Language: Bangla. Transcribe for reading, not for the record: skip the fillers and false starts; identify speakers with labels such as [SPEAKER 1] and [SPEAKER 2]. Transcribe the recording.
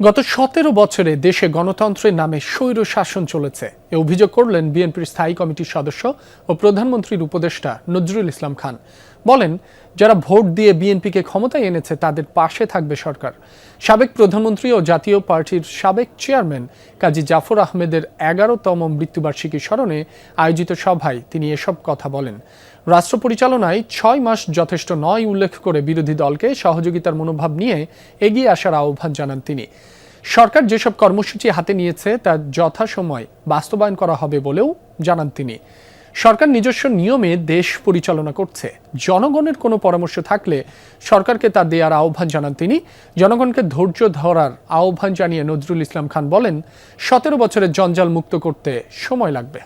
[SPEAKER 1] গত ১৭ বছরে দেশে গণতন্ত্রের নামে স্বৈর শাসন চলেছে এ অভিযোগ করলেন বিএনপির স্থায়ী কমিটির সদস্য ও প্রধানমন্ত্রীর উপদেষ্টা নজরুল ইসলাম খান। বলেন, যারা ভোট দিয়ে বিএনপিকে ক্ষমতায় এনেছে তাদের পাশে থাকবে সরকার। সাবেক প্রধানমন্ত্রী ও জাতীয় পার্টির সাবেক চেয়ারম্যান কাজী জাফর আহমেদের ১১তম মৃত্যুবার্ষিকী স্মরণে আয়োজিত সভায় তিনি এসব কথা বলেন। রাষ্ট্র পরিচালনায় ৬ মাস যথেষ্ট নয় উল্লেখ করে বিরোধী দলকে সহযোগিতার মনোভাব নিয়ে এগিয়ে আসার আহ্বান জানান তিনি। সরকার যেসব কর্মসূচি হাতে নিয়েছে তা যথাসময়ে বাস্তবায়ন করা হবে বলেও জানান তিনি। সরকার নিজস্ব নিয়মে দেশ পরিচালনা করছে, জনগণের কোনো পরামর্শ থাকলে সরকারকে তা দেওয়ার আহ্বান জানান তিনি। জনগণকে ধৈর্য ধরার আহ্বান জানিয়ে নজরুল ইসলাম খান বলেন, ১৭ বছরের জঞ্জাল মুক্ত করতে সময় লাগবে।